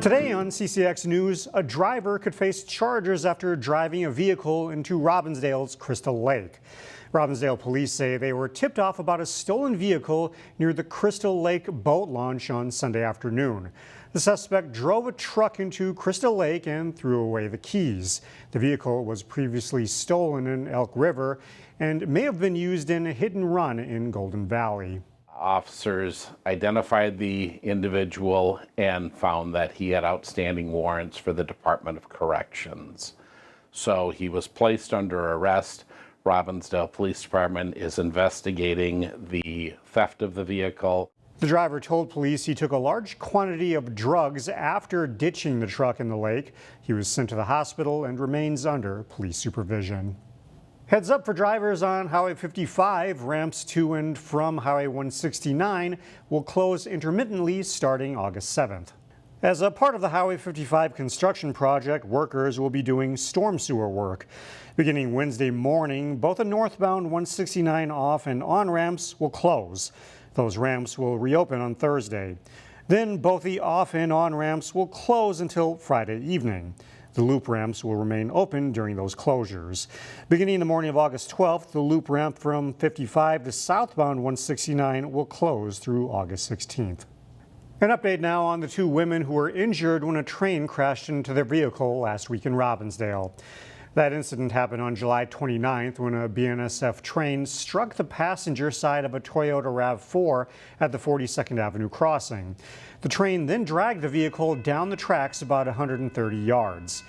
Today on CCX News, a driver could face charges after driving a vehicle into Robbinsdale's Crystal Lake. Robbinsdale police say they were tipped off about a stolen vehicle near the Crystal Lake boat launch on Sunday afternoon. The suspect drove a truck into Crystal Lake and threw away the keys. The vehicle was previously stolen in Elk River and may have been used in a hit and run in Golden Valley. Officers identified the individual and found that he had outstanding warrants for the Department of Corrections. So he was placed under arrest. Robbinsdale Police Department is investigating the theft of the vehicle. The driver told police he took a large quantity of drugs after ditching the truck in the lake. He was sent to the hospital and remains under police supervision. Heads up for drivers on Highway 55. Ramps to and from Highway 169 will close intermittently starting August 7th. As a part of the Highway 55 construction project, workers will be doing storm sewer work. Beginning Wednesday morning, both the northbound 169 off and on ramps will close. Those ramps will reopen on Thursday. Then both the off and on ramps will close until Friday evening. The loop ramps will remain open during those closures. Beginning the morning of August 12th, the loop ramp from 55 to southbound 169 will close through August 16th. An update now on the two women who were injured when a train crashed into their vehicle last week in Robbinsdale. That incident happened on July 29th when a BNSF train struck the passenger side of a Toyota RAV4 at the 42nd Avenue crossing. The train then dragged the vehicle down the tracks about 130 yards.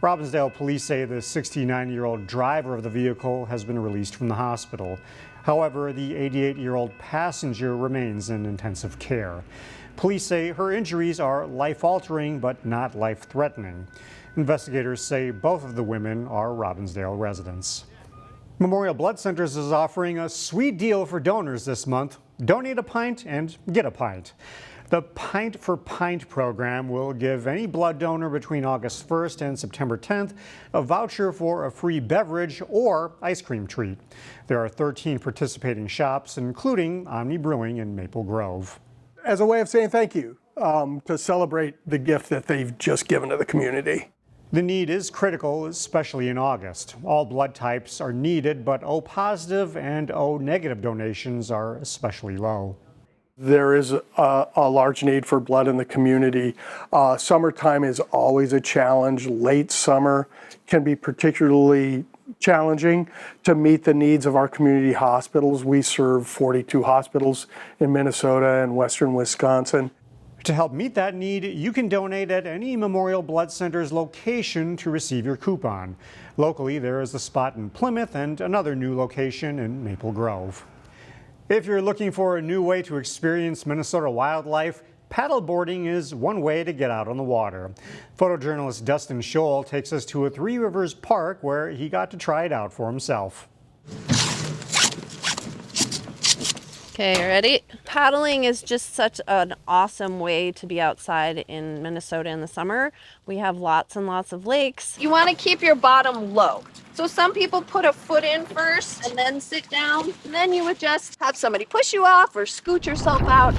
Robbinsdale police say the 69-year-old driver of the vehicle has been released from the hospital. However, the 88-year-old passenger remains in intensive care. Police say her injuries are life-altering but not life-threatening. Investigators say both of the women are Robbinsdale residents. Memorial Blood Centers is offering a sweet deal for donors this month. Donate a pint and get a pint. The Pint for Pint program will give any blood donor between August 1st and September 10th a voucher for a free beverage or ice cream treat. There are 13 participating shops, including Omni Brewing in Maple Grove. As a way of saying thank you, to celebrate the gift that they've just given to the community. The need is critical, especially in August. All blood types are needed, but O positive and O negative donations are especially low. There is a large need for blood in the community. Summertime is always a challenge. Late summer can be particularly challenging to meet the needs of our community hospitals. We serve 42 hospitals in Minnesota and western Wisconsin. To help meet that need, you can donate at any Memorial Blood Center's location to receive your coupon. Locally, there is a spot in Plymouth and another new location in Maple Grove. If you're looking for a new way to experience Minnesota wildlife, paddleboarding is one way to get out on the water. Photojournalist Dustin Scholl takes us to a Three Rivers park where he got to try it out for himself. Okay, ready? Paddling is just such an awesome way to be outside in Minnesota in the summer. We have lots and lots of lakes. You want to keep your bottom low. So some people put a foot in first and then sit down. And then you would just have somebody push you off or scoot yourself out.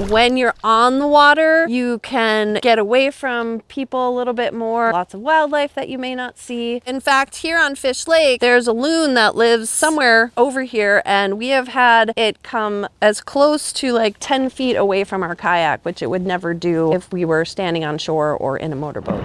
When you're on the water, you can get away from people a little bit more. Lots of wildlife that you may not see. In fact, here on Fish Lake, there's a loon that lives somewhere over here, and we have had it come as close to like 10 feet away from our kayak, which it would never do if we were standing on shore or in a motorboat.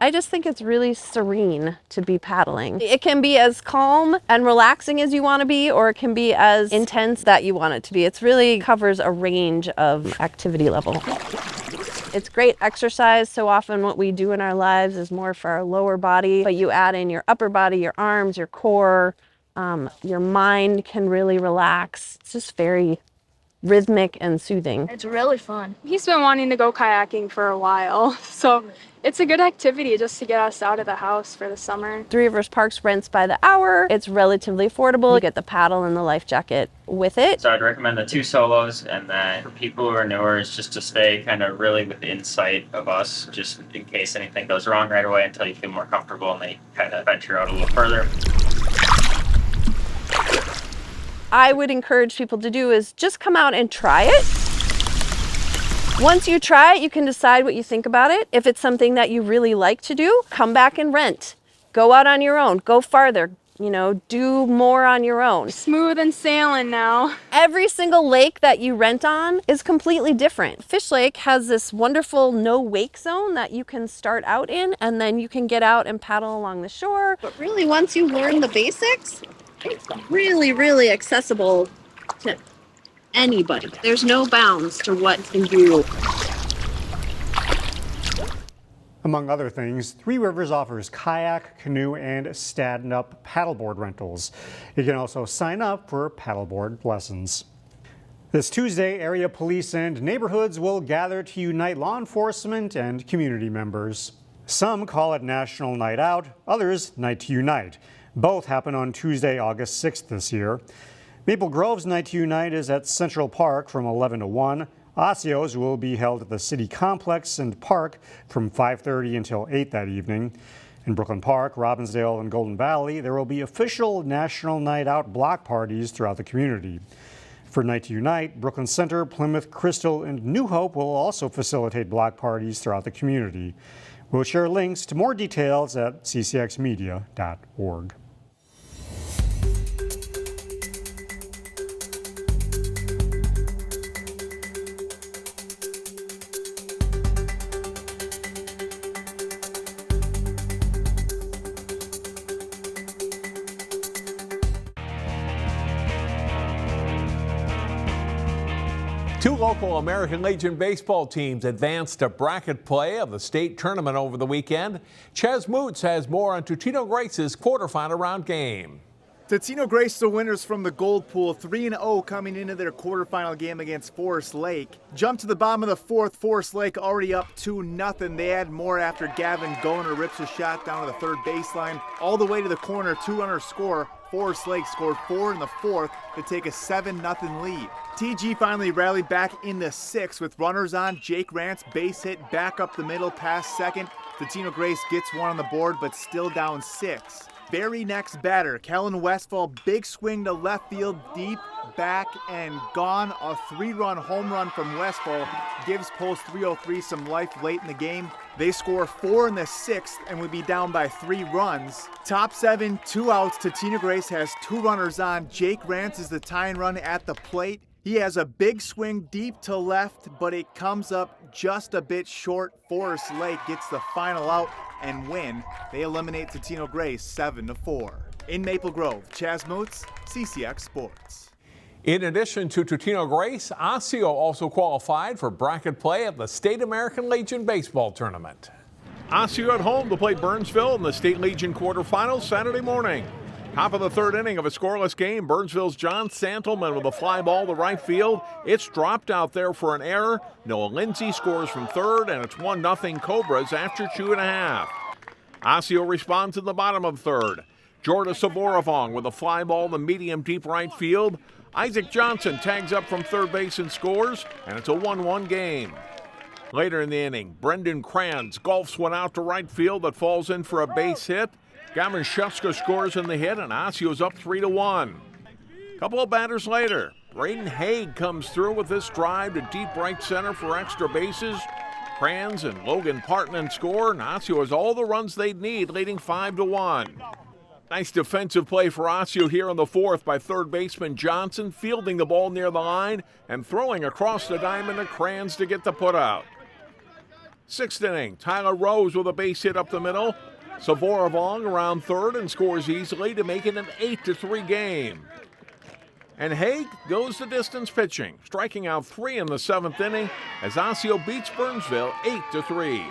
I just think it's really serene to be paddling. It can be as calm and relaxing as you want to be, or it can be as intense that you want it to be. It really covers a range of activity level. It's great exercise. So often what we do in our lives is more for our lower body, but you add in your upper body, your arms, your core, your mind can really relax. It's just very rhythmic and soothing. It's really fun. He's been wanting to go kayaking for a while, so it's a good activity just to get us out of the house for the summer. Three Rivers Parks rents by the hour. It's relatively affordable. You get the paddle and the life jacket with it. So I'd recommend the 2 solos, and then for people who are newer, is just to stay kind of really within sight of us, just in case anything goes wrong right away until you feel more comfortable and they kind of venture out a little further. I would encourage people to do is just come out and try it. Once you try it, you can decide what you think about it. If it's something that you really like to do, come back and rent. Go out on your own, go farther, do more on your own. Smooth and sailing now. Every single lake that you rent on is completely different. Fish Lake has this wonderful no wake zone that you can start out in, and then you can get out and paddle along the shore. But really, once you learn the basics, it's really, really accessible to anybody. There's no bounds to what you can do. Among other things, Three Rivers offers kayak, canoe, and stand-up paddleboard rentals. You can also sign up for paddleboard lessons. This Tuesday, area police and neighborhoods will gather to unite law enforcement and community members. Some call it National Night Out, others Night to Unite. Both happen on Tuesday, August 6th this year. Maple Grove's Night to Unite is at Central Park from 11 to 1. Osseo's will be held at the City Complex and Park from 5:30 until 8 that evening. In Brooklyn Park, Robbinsdale, and Golden Valley, there will be official National Night Out block parties throughout the community. For Night to Unite, Brooklyn Center, Plymouth, Crystal, and New Hope will also facilitate block parties throughout the community. We'll share links to more details at ccxmedia.org. Two local American Legion baseball teams advanced to bracket play of the state tournament over the weekend. Ches Moots has more on Totino-Grace's quarterfinal round game. Totino-Grace, the winners from the Gold Pool, 3-0 coming into their quarterfinal game against Forest Lake. Jumped to the bottom of the fourth, Forest Lake already up 2-0. They add more after Gavin Goner rips a shot down to the third baseline. All the way to the corner, two-runner score. Forest Lake scored 4 in the fourth to take a 7-0 lead. TG finally rallied back in the sixth with runners on. Jake Rance base hit back up the middle past second. Totino-Grace gets one on the board but still down 6. Very next batter, Kellen Westfall, big swing to left field, deep, back, and gone. A 3-run home run from Westfall gives Post 303 some life late in the game. They score 4 in the sixth and would be down by 3 runs. Top 7, 2 outs. Totino-Grace has 2 runners on. Jake Rance is the tying run at the plate. He has a big swing deep to left, but it comes up just a bit short. Forest Lake gets the final out and win. They eliminate Totino-Grace 7-4. In Maple Grove, Chaz Moots, CCX Sports. In addition to Totino-Grace, Osseo also qualified for bracket play at the State American Legion baseball tournament. Osseo at home to play Burnsville in the State Legion quarterfinals Saturday morning. Top of the third inning of a scoreless game, Burnsville's John Santelman with a fly ball to right field. It's dropped out there for an error. Noah Lindsay scores from third, and it's 1-0 Cobras after 2.5. Osseo responds in the bottom of third. Jorda Saborovong with a fly ball to medium deep right field. Isaac Johnson tags up from third base and scores, and it's a 1-1 game. Later in the inning, Brendan Kranz golfs one out to right field that falls in for a base hit. Gavin Shuska scores in the hit, and Osseo's up 3-1. Couple of batters later, Braden Haig comes through with this drive to deep right center for extra bases. Kranz and Logan Partnan score, and Osseo has all the runs they'd need, leading 5-1. Nice defensive play for Osseo here in the fourth by third baseman Johnson, fielding the ball near the line and throwing across the diamond to Kranz to get the putout. Sixth inning, Tyler Rose with a base hit up the middle. Saborovong around third and scores easily to make it an 8-3 game. And Haig goes the distance pitching, striking out 3 in the seventh inning as Osseo beats Burnsville 8-3.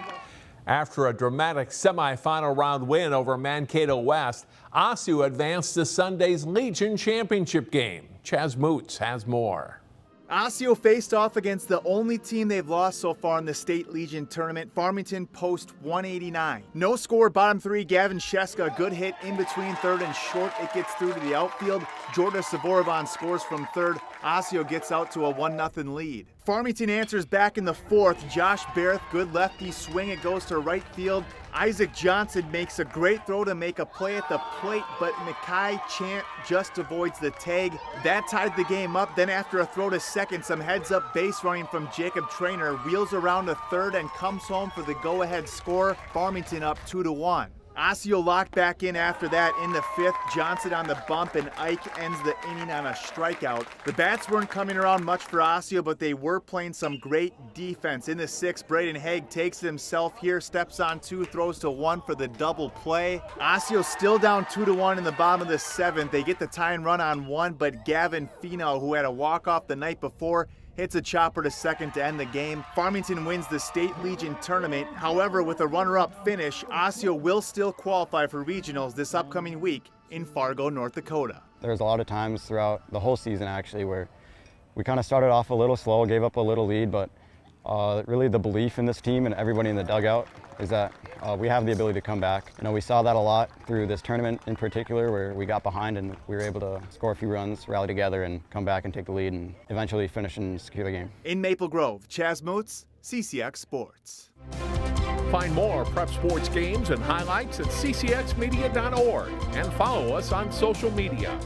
After a dramatic semifinal round win over Mankato West, Osseo advanced to Sunday's Legion Championship game. Chaz Moots has more. Osseo faced off against the only team they've lost so far in the State Legion tournament, Farmington Post 189. No score, bottom 3, Gavin Sheska, good hit in between third and short. It gets through to the outfield. Jorda Saborovong scores from third. Osseo gets out to a 1-0 lead. Farmington answers back in the fourth. Josh Barrett, good lefty swing. It goes to right field. Isaac Johnson makes a great throw to make a play at the plate, but Mekhi Chant just avoids the tag. That tied the game up. Then after a throw to second, some heads-up base running from Jacob Traynor, wheels around to third and comes home for the go-ahead score. Farmington up 2-1. Osseo locked back in after that in the fifth. Johnson on the bump, and Ike ends the inning on a strikeout. The bats weren't coming around much for Osseo, but they were playing some great defense. In the sixth, Braden Haig takes it himself here, steps on two, throws to one for the double play. Osseo still down 2-1 in the bottom of the seventh. They get the tying run on one, but Gavin Finau, who had a walk-off the night before, hits a chopper to second to end the game. Farmington wins the State Legion tournament. However, with a runner-up finish, Osseo will still qualify for regionals this upcoming week in Fargo, North Dakota. There's a lot of times throughout the whole season actually where we kind of started off a little slow, gave up a little lead, but really the belief in this team and everybody in the dugout is that we have the ability to come back. You know, we saw that a lot through this tournament in particular, where we got behind and we were able to score a few runs, rally together, and come back and take the lead and eventually finish and secure the game. In Maple Grove, Chaz Moots, CCX Sports. Find more prep sports games and highlights at ccxmedia.org and follow us on social media.